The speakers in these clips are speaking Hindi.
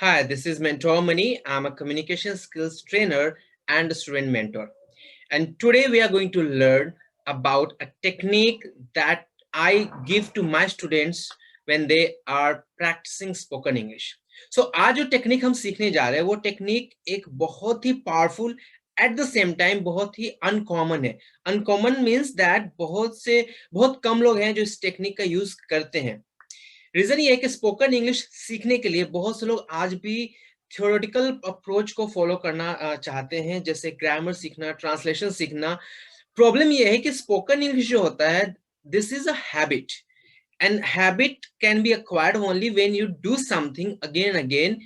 Hi, this is Mentor Mani. I'm a communication skills trainer and a student mentor. And today we are going to learn about a technique that I give to my students when they are practicing spoken English. So आज जो टेक्निक हम सीखने जा रहे हैं वो टेक्निक एक बहुत ही powerful at the same time बहुत ही अनकॉमन है. अनकॉमन मीन्स दैट बहुत कम लोग हैं जो इस टेक्निक का यूज करते हैं. रीजन ये है कि स्पोकन इंग्लिश सीखने के लिए बहुत से लोग आज भी थ्योरेटिकल अप्रोच को फॉलो करना चाहते हैं, जैसे ग्रामर सीखना, ट्रांसलेशन सीखना. प्रॉब्लम ये है कि स्पोकन इंग्लिश जो होता है, this is a habit, and habit can be acquired only when you do something again and again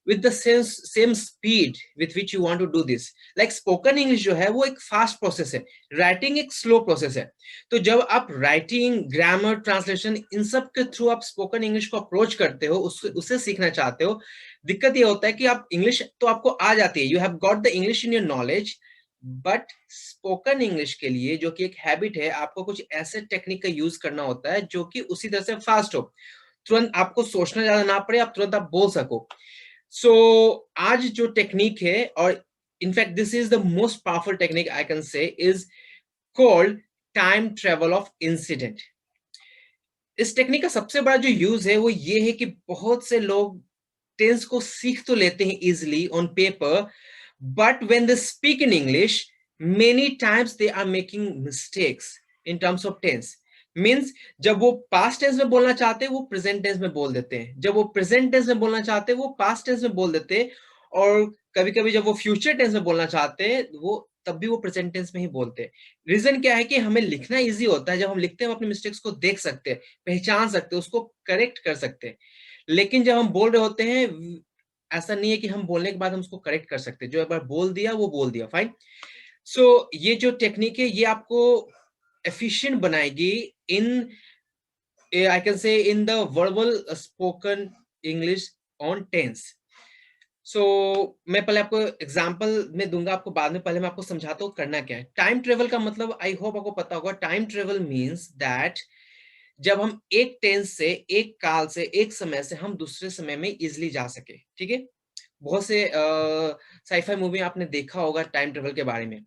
with the same speed with which you want to do this. Like spoken English जो है वो एक फास्ट प्रोसेस है, राइटिंग एक स्लो प्रोसेस है. तो जब आप राइटिंग, ग्रामर, ट्रांसलेशन इन सब के थ्रू आप स्पोकन इंग्लिश को अप्रोच करते हो, उससे सीखना चाहते हो, दिक्कत ये होता है कि आप इंग्लिश तो आपको आ जाती है, you have got the English in your knowledge, but spoken English के लिए जो कि एक हैबिट है, आपको कुछ ऐसे टेक्निक का यूज करना होता है जो कि उसी तरह से फास्ट हो, तुरंत आपको सोचना ज्यादा ना पड़े, आप तुरंत आप बोल सको. सो आज जो टेक्निक है, और in fact this is the most powerful technique I can से, is called time travel of incident. इस टेक्निक का सबसे बड़ा जो यूज है वो ये है कि बहुत से लोग टेंस को सीख तो लेते हैं easily on paper, but when they speak in English many times they are making mistakes in terms of tense. Means जब वो पास्ट टेंस में बोलना चाहते हैं वो प्रेजेंट टेंस में बोल देते हैं, जब वो प्रेजेंट टेंस में बोलना चाहते हैं वो पास्ट टेंस में बोल देते हैं, और कभी कभी जब वो फ्यूचर टेंस में बोलना चाहते हैं वो तब भी वो प्रेजेंट टेंस में ही बोलते हैं. रीजन क्या है कि हमें लिखना इजी होता है, जब हम लिखते हैं हम अपने मिस्टेक्स को देख सकते हैं, पहचान सकते हैं, उसको करेक्ट कर सकते हैं. लेकिन जब हम बोल रहे होते हैं, ऐसा नहीं है कि हम बोलने के बाद हम उसको करेक्ट कर सकते हैं. जो एक बार बोल दिया वो बोल दिया, फाइन. सो ये जो टेक्निक है ये आपको एफिशिएंट बनाएगी इन, I can say, in the verbal spoken English on tense. So मैं पहले आपको एग्जांपल में दूंगा आपको, बाद में पहले मैं आपको समझाता हूँ करना क्या है. टाइम ट्रेवल का मतलब आई होप आपको पता होगा. टाइम ट्रेवल मींस दैट जब हम एक टेंस से, एक काल से, एक समय से हम दूसरे समय में इजिली जा सके. ठीक है, बहुत से साइफाई मूवी आपने देखा होगा टाइम ट्रेवल के बारे में.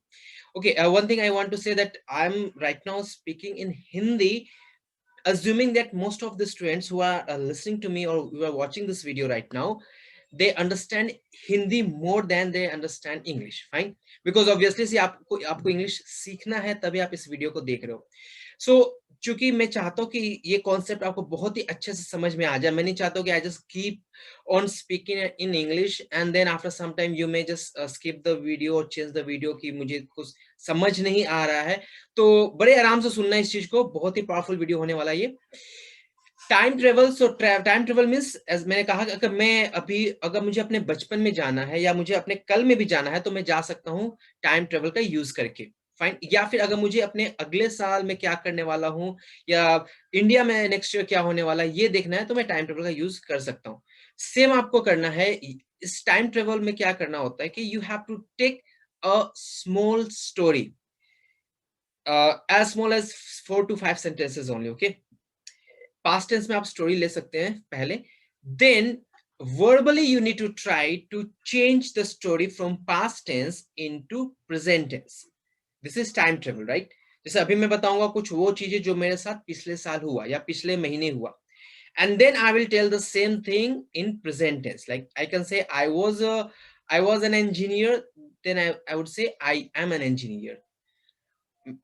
Okay, one thing I want to say that I'm right now speaking in Hindi, assuming that most of the students who are listening to me or who are watching this video right now, they understand Hindi more than they understand English. Fine, because obviously see आपको English सीखना है तभी आप इस वीडियो को देख रहे हो. So चूंकि मैं चाहता हूँ कि ये कॉन्सेप्ट आपको बहुत ही अच्छे से समझ में आ जाए, मैं नहीं चाहता हूँ कि I just keep on speaking in English and then after some time you may just skip the video और चेंज द वीडियो कि मुझे कुछ समझ नहीं आ रहा है. तो बड़े आराम से सुनना इस चीज को, बहुत ही पावरफुल वीडियो होने वाला है ये. Time travel, so time travel means, as मैंने कहा, अगर मैं अभी, अगर मुझे अपने बचपन में जाना है या मुझे अपने कल में भी जाना है तो मैं जा सकता हूँ टाइम ट्रेवल का यूज करके. फाइन. या फिर अगर मुझे अपने अगले साल में क्या करने वाला हूँ या इंडिया में नेक्स्ट ईयर क्या होने वाला है ये देखना है तो मैं टाइम ट्रेवल का यूज कर सकता हूँ. सेम आपको करना है. इस टाइम ट्रेवल में क्या करना होता है कि you have to take a small story, as small as 4 to 5 sentences only. Okay, past tense में आप स्टोरी ले सकते हैं पहले, then verbally you need to try to change the story from past tense into present tense. This is time travel, right? जैसे अभी मैं बताऊंगा कुछ वो चीजें जो मेरे साथ पिछले साल हुआ या पिछले महीने हुआ, and then I will tell the same thing in present tense. Like I can say I was an engineer, then I would say I am an engineer.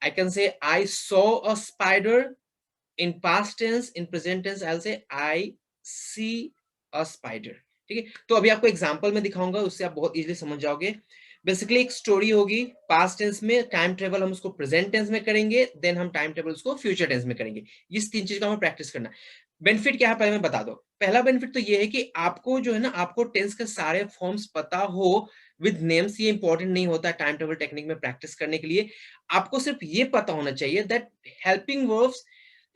I can say I saw a spider. In past tense, in present tense I'll say I see a spider. ठीक है, तो अभी आपको एग्जांपल में दिखाऊंगा, उससे आप बहुत इजीली समझ जाओगे. बेसिकली एक स्टोरी होगी पास्ट टेंस में, टाइम ट्रेवल हम उसको प्रेजेंट टेंस में करेंगे, देन हम टाइम ट्रेवल उसको फ्यूचर टेंस में करेंगे. इस तीन चीज का हमें प्रैक्टिस करना. बेनिफिट क्या है पहले मैं बता दो. पहला बेनिफिट तो ये है कि आपको जो है ना, आपको टेंस के सारे फॉर्म्स पता हो विद नेम्स. ये इंपॉर्टेंट नहीं होता टाइम ट्रेवल टेक्निक में प्रैक्टिस करने के लिए. आपको सिर्फ ये पता होना चाहिए that helping verbs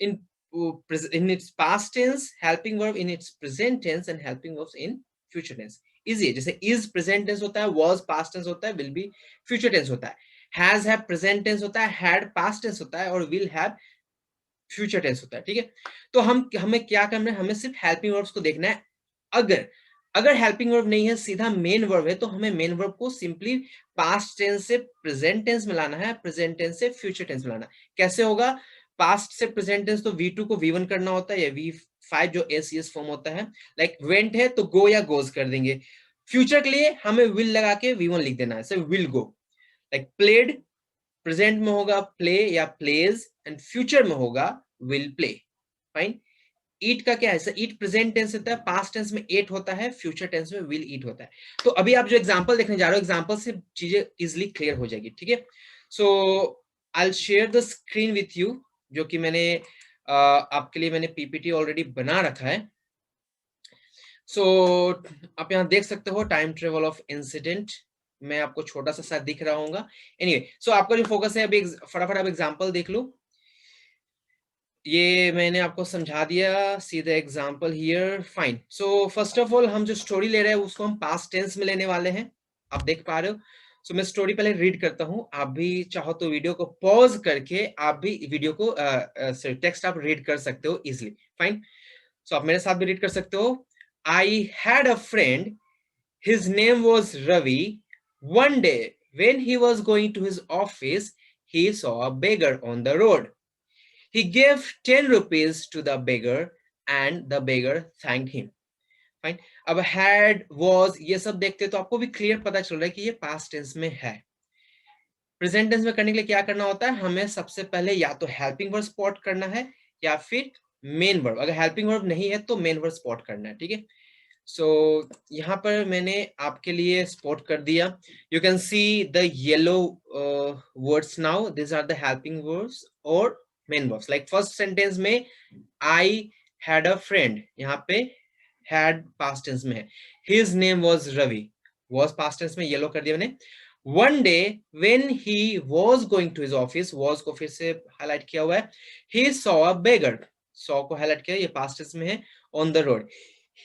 in its past tense, helping verb in its present tense, and helping verbs in future tense. Easy है. जैसे is present tense होता है, was past tense होता है, will be future tense होता है, has have present tense होता है, had past tense होता है, और will have future tense होता है. ठीक है, तो हमें क्या करना है, हमें सिर्फ helping verbs को देखना है. अगर अगर हेल्पिंग वर्ब नहीं है, सीधा मेन वर्ब है, तो हमें मेन वर्ब को सिंपली पास्ट टेंस से प्रेजेंट टेंस में लाना है, प्रेजेंट टेंस से फ्यूचर टेंस में लाना है। कैसे होगा? पास्ट से प्रेजेंट टेंस तो V2 को V1 करना होता है, या V5 जो SES फॉर्म होता है, लाइक वेंट है तो गो या गोज कर देंगे। फ्यूचर के लिए हमें विल लगा के V1 लिख देना है, so will go. Like played present में होगा प्ले या प्लेज, एंड फ्यूचर में होगा विल प्ले। फाइन। ईट का क्या है? ईट प्रेजेंट टेंस होता है, पास्ट टेंस में एट होता है, फ्यूचर टेंस में विल ईट होता है। तो अभी आप जो एग्जांपल देखने जा रहे हो, एग्जांपल से चीजें इजिली क्लियर हो जाएगी, ठीक है। So I will share the screen with you, जो कि मैंने आपके लिए मैंने पीपीटी ऑलरेडी बना रखा है। सो आप यहाँ देख सकते हो टाइम ट्रेवल ऑफ इंसिडेंट, मैं आपको छोटा सा शायद दिख रहा होगा। एनीवे, सो आपका जो फोकस है अभी, फटाफट आप एग्जांपल देख लो। ये मैंने आपको समझा दिया, see the example here. Fine. So first of all हम जो स्टोरी ले रहे हैं उसको हम पास्ट टेंस में लेने वाले हैं, आप देख पा रहे हो। सो मैं स्टोरी पहले रीड करता हूँ, आप भी चाहो तो वीडियो को पॉज करके आप भी वीडियो को टेक्स्ट आप रीड कर सकते हो इजिली। फाइन। सो आप मेरे साथ भी रीड कर सकते हो। I had a friend, his name was Ravi. One day when he was going to his office, he saw a beggar on the road. He gave 10 rupees to the beggar and the beggar thanked him. Fine. अब had, was, ये सब देखते तो आपको भी क्लियर पता चल रहा है कि ये पास्ट टेंस में है। प्रेजेंट टेंस में करने के लिए क्या करना होता है? हमें सबसे पहले या तो हेल्पिंग वर्ब स्पॉट करना है या फिर मेन वर्ब। अगर हेल्पिंग वर्ब नहीं है तो मेन वर्ब स्पॉट करना है, ठीक है। सो यहाँ पर मैंने आपके लिए स्पॉट कर दिया। You can see the yellow words now, this are the helping verbs और main verbs. Like first sentence में आई हैड अ फ्रेंड, यहाँ पे हैड पास्ट टेंस में है। His name was Ravi, was past tense में येलो कर दिया मैंने। One day when he was going to his office, was को फिर से हाईलाइट किया हुआ है। He saw a beggar, saw को हाईलाइट किया, ये पास्ट टेंस में है। On the road,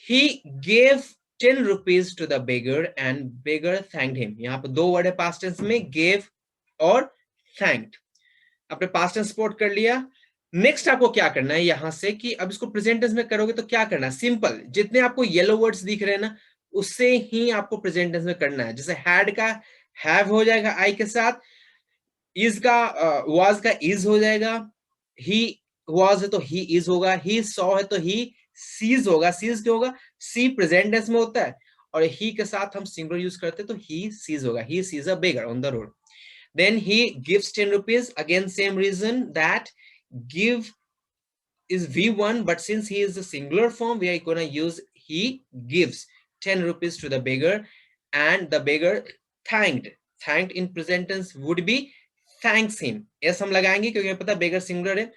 he gave 10 rupees to the beggar and beggar thanked him. यहाँ पे दो वर्ड है पास्ट टेंस में, gave और thanked। आपने पास्ट टेंस स्पॉट कर लिया। नेक्स्ट आपको क्या करना है यहां से कि अब इसको प्रेजेंट टेंस में करोगे तो क्या करना है? सिंपल, जितने आपको येलो वर्ड्स दिख रहे हैं ना, उससे ही आपको प्रेजेंट टेंस में करना है। जैसे हैड का हैव हो जाएगा आई के साथ, इज का वाज का इज हो जाएगा, ही वाज है तो ही इज होगा, ही सॉ है तो ही सीज होगा। सीज क्या होगा? सी प्रेजेंट टेंस में होता है, और ही के साथ हम सिंगुलर यूज करते हैं तो ही सीज होगा। He sees a beggar on the road. Then he gives 10 rupees. Again, same reason, that give is V1, but since he is the singular form, we are going to use he gives 10 rupees to the beggar, and the beggar thanked. Thanked in present tense would be thanks him. yes हम लगाएंगे क्योंकि पता beggar singular है।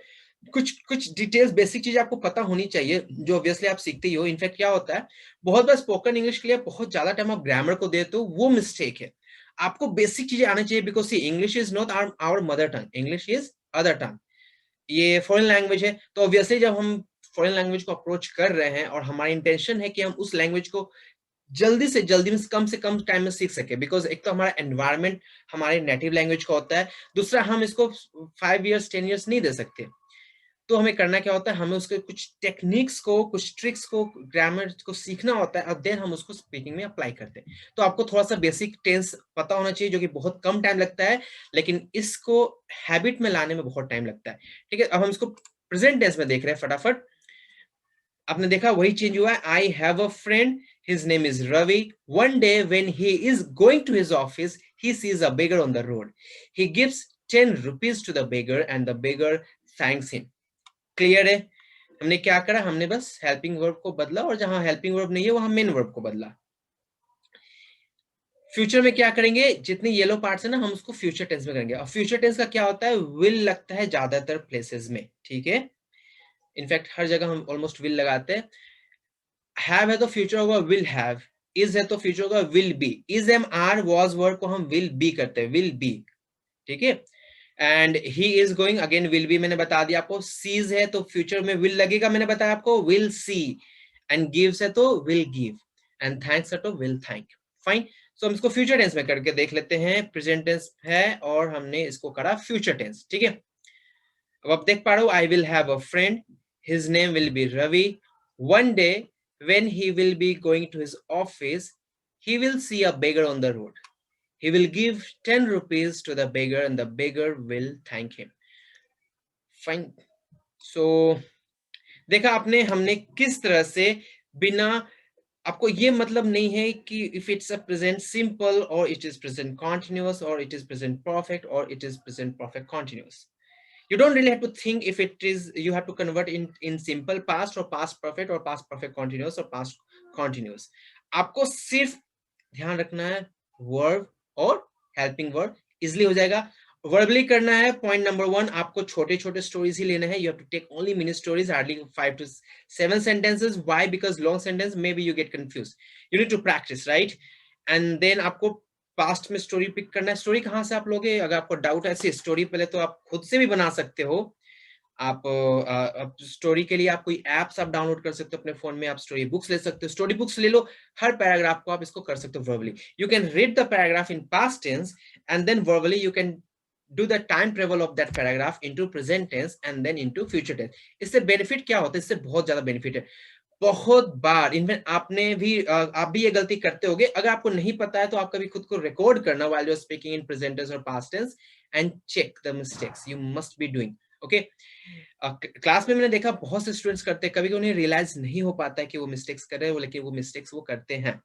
कुछ डिटेल्स बेसिक चीज आपको पता होनी चाहिए, जो ऑब्वियसली आप सीखते ही हो। इनफैक्ट क्या होता है, बहुत बार स्पोकन इंग्लिश के लिए बहुत ज्यादा टाइम आप ग्रामर को देते हो, वो मिस्टेक है। आपको बेसिक चीजें आनी चाहिए, because see English is not our mother tongue, English is other tongue. ये फॉरेन लैंग्वेज है, तो ऑब्वियसली जब हम फॉरेन लैंग्वेज को अप्रोच कर रहे हैं और हमारी इंटेंशन है कि हम उस लैंग्वेज को जल्दी से कम टाइम में सीख सके, बिकॉज एक तो हमारा एनवायरमेंट हमारे नेटिव लैंग्वेज का होता है, दूसरा हम इसको 5 years 10 years नहीं दे सकते। तो हमें करना क्या होता है, हमें उसके कुछ टेक्निक्स को, कुछ ट्रिक्स को, ग्रामर को सीखना होता है, और देन हम उसको स्पीकिंग में अप्लाई करते हैं। तो आपको थोड़ा सा बेसिक टेंस पता होना चाहिए, जो कि बहुत कम टाइम लगता है, लेकिन इसको हैबिट में लाने में बहुत टाइम लगता है। ठीक है, अब हम इसको प्रेजेंट टेंस में देख रहे हैं फटाफट। आपने देखा वही चेंज हुआ है। I have a friend, his name is Ravi. One day when he is going to his office, he sees a beggar on the road. He gives 10 rupees to the beggar and the beggar thanks him. Clear है? हमने क्या करा, हमने बस हेल्पिंग वर्ब को बदला, और जहां हेल्पिंग वर्ब नहीं है वहां मेन वर्ब को बदला। फ्यूचर में क्या करेंगे, जितने येलो पार्ट्स है ना, हम उसको फ्यूचर टेंस में करेंगे। और फ्यूचर टेंस का क्या होता है, विल लगता है ज्यादातर प्लेसेस में, ठीक है। इनफैक्ट हर जगह हम ऑलमोस्ट विल लगाते हैं। हैव है तो फ्यूचर होगा विल हैव, इज है तो फ्यूचर होगा will be. Is am are was verb को हम विल बी करते हैं, विल बी, ठीक है। And he is going, again will be मैंने बता दिया आपको। सीज है तो फ्यूचर में विल लगेगा, मैंने बताया आपको, विल सी। एंड गिव्स है तो विल गिव, एंड थैंक्स है तो विल थैंक। फाइन। सो हम इसको फ्यूचर टेंस में करके देख लेते हैं। प्रेजेंट टेंस है और हमने इसको करा फ्यूचर टेंस, ठीक है। अब आप देख पा रहे हो, I will have a friend, his name will be Ravi. One day when he will be going to his office, he will see a beggar on the road. He will give 10 rupees to the beggar and the beggar will thank him. Fine. So देखा आपने हमने किस तरह से बिना, आपको ये मतलब नहीं है कि if it's a present simple or it is present continuous or it is present perfect or it is present perfect continuous. You don't really have to think if it is, you have to convert in simple past or past perfect or past perfect continuous or past continuous. आपको सिर्फ ध्यान रखना है verb और helping verb, easily हो जाएगा. वर्बली करना है. पॉइंट नंबर 1, आपको छोटे छोटे स्टोरीज ही लेना है. You have to take only mini stories, hardly 5 to 7 sentences. Why? Because long sentence may be you get confuse. You need to practice, right? And then आपको पास्ट में स्टोरी पिक करना है. स्टोरी कहाँ से आप लोगे? अगर आपको डाउट है ऐसी स्टोरी, पहले तो आप खुद से भी बना सकते हो. आप स्टोरी के लिए आप कोई एप्स आप डाउनलोड कर सकते हो अपने फोन में. आप स्टोरी बुक्स ले सकते हो. स्टोरी बुक्स ले लो. हर पैराग्राफ को आप इसको कर सकते हो verbally. You can read the paragraph in past tense and then verbally you can do the time travel of that paragraph into present tense and then into future tense. इससे बेनिफिट क्या होता है? इससे बहुत ज्यादा बेनिफिट है. बहुत बार इनफैक्ट आपने भी आप भी ये गलती करते होगे. अगर आपको नहीं पता है तो आप कभी खुद को रिकॉर्ड करना while you are speaking in present tense or past tense and check the mistakes you must be doing. Okay, class में मैंने देखा बहुत से स्टूडेंट्स करते हैं, कभी उन्हें रियलाइज नहीं हो पाता है कि वो मिस्टेक्स कर रहे हैं, लेकिन वो मिस्टेक्स वो करते हैं.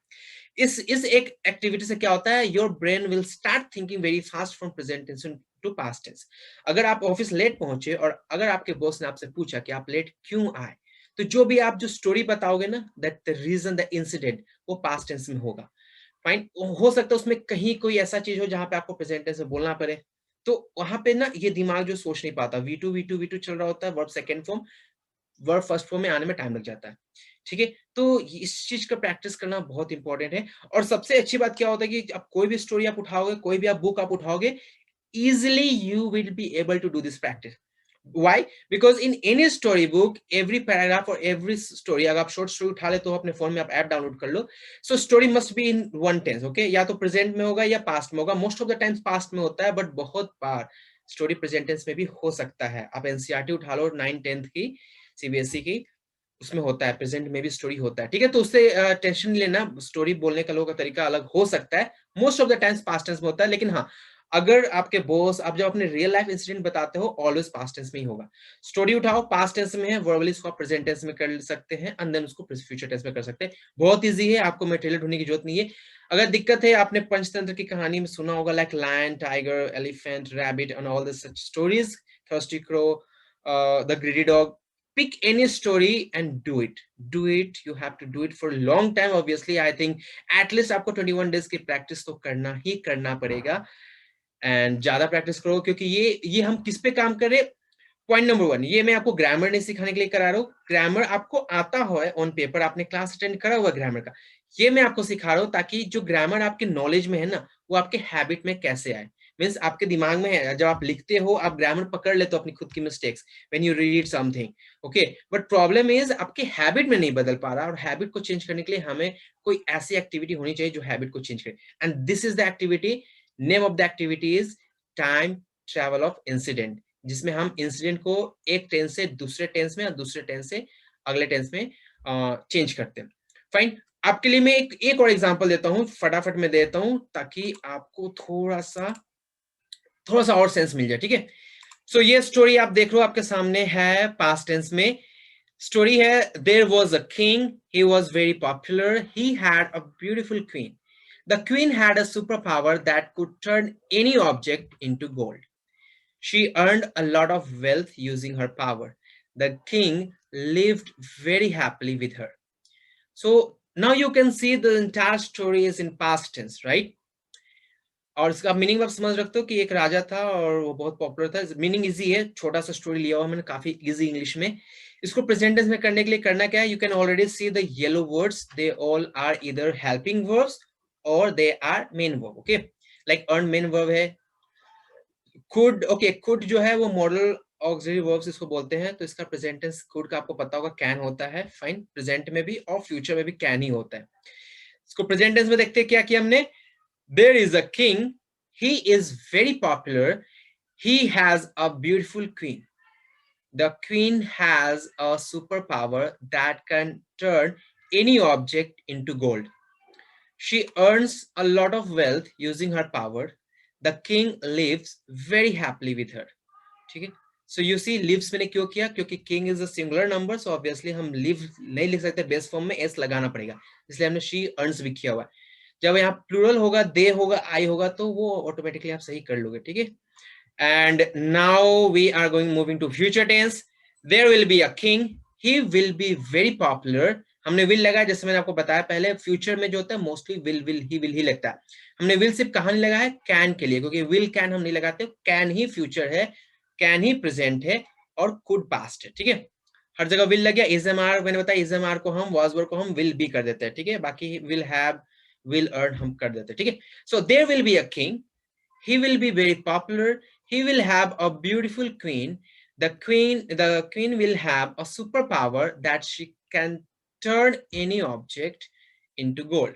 इस एक एक्टिविटी से क्या होता है? Your brain will start thinking very fast from present tense to past tense. अगर आप ऑफिस लेट पहुंचे और अगर आपके बॉस ने आपसे पूछा कि आप लेट क्यों आए, तो जो भी आप जो स्टोरी बताओगे ना, that the reason, the incident, वो पास्ट टेंस में होगा. फाइन. हो सकता है उसमें कहीं कोई ऐसा चीज हो जहां पे आपको प्रेजेंट टेंस में बोलना पड़े, तो वहां पे ना ये दिमाग जो सोच नहीं पाता, V2 चल रहा होता है, verb second form, verb first form में आने में टाइम लग जाता है. ठीक है, तो इस चीज का प्रैक्टिस करना बहुत इंपॉर्टेंट है. और सबसे अच्छी बात क्या होता है कि आप कोई भी स्टोरी आप उठाओगे, कोई भी आप बुक आप उठाओगे, easily you will be able to do this practice. Why? Because in any storybook, every paragraph or every story, अगर आप short story उठा ले तो अपने फोन में आप ऐप डाउनलोड कर लो. So story must be in one tense, okay? या तो प्रेजेंट में होगा या पास्ट में होगा. Most of the times past में होता है, बट बहुत बार स्टोरी प्रेजेंट टेंस में भी हो सकता है. आप एनसीईआरटी उठा लो 9th-10th की, सीबीएसई की, उसमें होता है, प्रेजेंट में भी स्टोरी होता है. ठीक है, तो उससे टेंशन नहीं लेना. स्टोरी बोलने का लोगों का तरीका अलग हो सकता है. Most of the times past tense में होता है, लेकिन हाँ, अगर आपके बॉस, आप जब अपने रियल लाइफ इंसिडेंट बताते हो, ऑलवेज पास्ट टेंस में ही होगा. स्टोरी उठाओ, पास्ट टेंस में है, वर्बली उसको प्रेजेंट टेंस में कर सकते हैं एंड देन उसको फ्यूचर टेंस में कर सकते हैं. बहुत इजी है, आपको मटेरियल ढूंढने की जरूरत नहीं है. अगर दिक्कत है, आपने पंचतंत्र की कहानी में सुना होगा, like lion, tiger, elephant, rabbit and all this such stories, thirsty crow, the greedy dog. Pick any story and do it. Do it. You have to do it for a long time. Obviously, I think at least आपको 21 days की प्रैक्टिस तो करना ही करना पड़ेगा. एंड ज्यादा प्रैक्टिस करो, क्योंकि ये हम किस पे काम कर रहे हैं. पॉइंट नंबर 1, ये मैं आपको ग्रामर नहीं सिखाने के लिए करा रहा हूँ. ग्रामर आपको आता हो ऑन पेपर, आपने क्लास अटेंड करा हुआ ग्रामर का. ये मैं आपको सिखा रहा हूँ ताकि जो ग्रामर आपके नॉलेज में है ना, वो आपके हैबिट में कैसे आए. मीन्स आपके दिमाग में है, जब आप लिखते हो आप ग्रामर पकड़ लेते हो अपनी खुद की mistakes when you read something. Okay, but problem is आपके हैबिट में नहीं बदल पा रहा. और हैबिट को चेंज करने के लिए हमें कोई ऐसी एक्टिविटी होनी चाहिए जो हैबिट को चेंज करे. And this is the activity. Name of the activity is time travel of incident, जिसमें हम इंसिडेंट को एक टेंस से दूसरे टेंस में और दूसरे टेंस से अगले टेंस में चेंज करते हैं. फाइन. आपके लिए मैं एक और एग्जांपल देता हूं, फटाफट में देता हूं ताकि आपको थोड़ा सा और सेंस मिल जाए. ठीक है, सो ये स्टोरी आप देख रहे हो आपके सामने है, पास्ट टेंस में स्टोरी है. There was a king, he was very popular, he had a beautiful queen. The queen had a superpower that could turn any object into gold. She earned a lot of wealth using her power. The king lived very happily with her. So now you can see the entire story is in past tense, right? और इसका मीनिंग आप समझ रखते हो कि एक राजा था और वो बहुत पॉपुलर था. मीनिंग इजी है, छोटा सा स्टोरी लिया हुआ मैंने, काफी इजी इंग्लिश में. इसको प्रेजेंट टेंस में करने के लिए करना क्या है? You can already see the yellow words, they all are either helping verbs और they are main verb. Okay, like earn main verb है. कुड, ओके, कुड जो है वो मॉडल ऑक्सिलरी वर्ब्स इसको बोलते हैं. तो इसका प्रेजेंट टेंस कुड का आपको पता होगा कैन होता है. फाइन, प्रेजेंट में भी और फ्यूचर में भी कैन ही होता है. इसको प्रेजेंट टेंस में देखते हैं क्या किया हमने. There is a king, he is very popular, he has a beautiful queen. The queen has a superpower that can turn any object into gold. She earns a lot of wealth using her power. The king lives very happily with her. ठीक है. So you see lives मैंने क्यों किया, क्योंकि king is a singular number, so obviously हम live नहीं लिख सकते, बेस फॉर्म में s लगाना पड़ेगा, इसलिए हमने she earns भी किया हुआ है. जब यहाँ प्लूरल होगा, दे होगा, आई होगा, तो वो ऑटोमेटिकली आप सही कर लोगे. ठीक है. And now we are going moving to future tense. There will be a king. He will be very popular. हमने will लगाया, जैसे मैंने आपको बताया पहले, फ्यूचर में जो होता है मोस्टली will ही लगता है. हमने will सिर्फ कहाँ नहीं लगाया है, can के लिए, क्योंकि will can हम नहीं लगाते. can ही फ्यूचर है, can ही प्रेजेंट है, और could past है. ठीक है. हर जगह will लग गया. is am are मैंने बताया, is am are को हम was were को हम will be कर देते हैं. ठीक है. बाकी will have, will earn हम कर देते हैं. ठीक है. So there will be a king. He will be very popular. He will have a beautiful queen. The queen will have a superpower that she can turn any object into gold.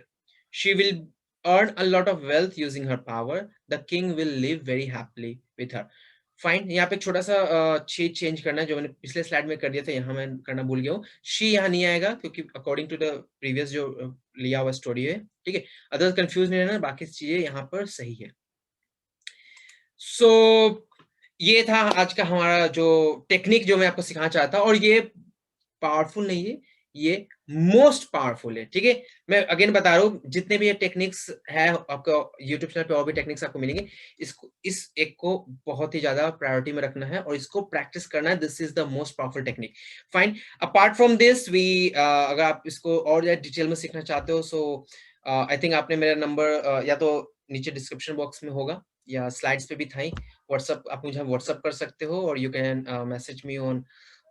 She will earn a lot of wealth using her power. The king will live very happily with her. Fine. यहाँ पे छोटा सा चीज चेंज करना है, जो मैंने पिछले स्लाइड में कर दिया था, यहाँ मैं करना भूल गया हूँ. शी यहाँ नहीं आएगा, क्योंकि अकॉर्डिंग टू द प्रीवियस जो लिया हुआ स्टोरी है. ठीक है. अदर कंफ्यूज नहीं रहना, बाकी चीजें यहाँ पर सही है. सो ये था आज का हमारा जो टेक्निक जो मैं आपको सिखाना चाहता, और ये पावरफुल नहीं है, ये मोस्ट पावरफुल है. ठीक है. मैं अगेन बता रहा हूँ, जितने भी ये टेक्निक्स है आपको यूट्यूब चैनल पे, और भी टेक्निक्स आपको मिलेंगे, इस एक को बहुत ही ज्यादा प्रायोरिटी में रखना है और इसको प्रैक्टिस करना है. This is the most powerful technique. Fine. Apart from this we, अगर आप इसको और डिटेल में सीखना चाहते हो, सो आई थिंक आपने मेरा नंबर या तो नीचे डिस्क्रिप्शन बॉक्स में होगा या स्लाइड्स पे भी था ही. व्हाट्सएप, आप मुझे व्हाट्सएप कर सकते हो, और you can message me on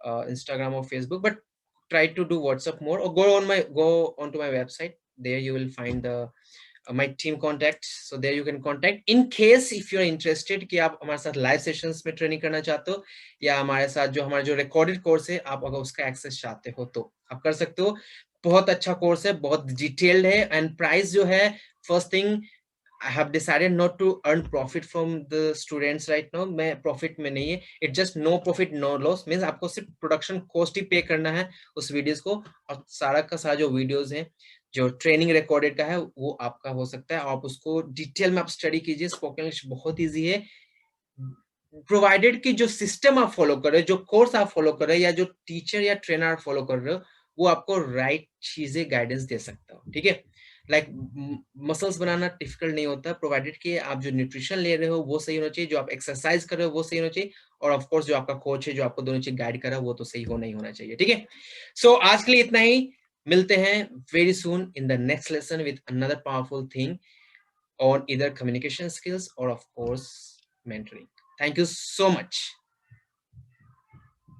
Instagram और Facebook, but try to do WhatsApp more, or go onto my website. There you will find the my team contact, so there you can contact in case if you are interested कि आप हमारे साथ लाइव सेशंस में ट्रेनिंग करना चाहते हो, या हमारे साथ जो हमारा जो रिकॉर्डेड कोर्स है, आप अगर उसका एक्सेस चाहते हो तो आप कर सकते हो. बहुत अच्छा कोर्स है, बहुत डिटेल्ड है, एंड प्राइस जो है, first thing I have decided not to earn profit from the students right now. मैं profit में नहीं है. It's just no profit no loss. Means आपको सिर्फ प्रोडक्शन कॉस्ट ही पे करना है उस वीडियोस को, और सारा का सारा जो वीडियोस हैं, जो ट्रेनिंग रिकॉर्डेड का है, वो आपका हो सकता है. आप उसको डिटेल में आप स्टडी कीजिए. स्पोकन इंग्लिश बहुत ईजी है, प्रोवाइडेड कि जो सिस्टम आप फॉलो कर रहे हो, जो कोर्स आप फॉलो कर रहे हो, या जो टीचर या ट्रेनर आप फॉलो कर रहे हो, वो आपको राइट चीजें गाइडेंस दे सकता हो. ठीक है. लाइक मसल्स बनाना डिफिकल्ट नहीं होता, प्रोवाइडेड कि आप जो न्यूट्रिशन ले रहे हो वो सही होना चाहिए, जो आप एक्सरसाइज कर रहे हो वो सही होना चाहिए, और ऑफ कोर्स जो आपका कोच है जो आपको दोनों चीज गाइड कर रहा है वो तो सही होना ही होना चाहिए. ठीक है. सो आज के लिए इतना ही. मिलते हैं very soon in the next lesson with another powerful thing on either communication skills और of course mentoring. Thank you so much.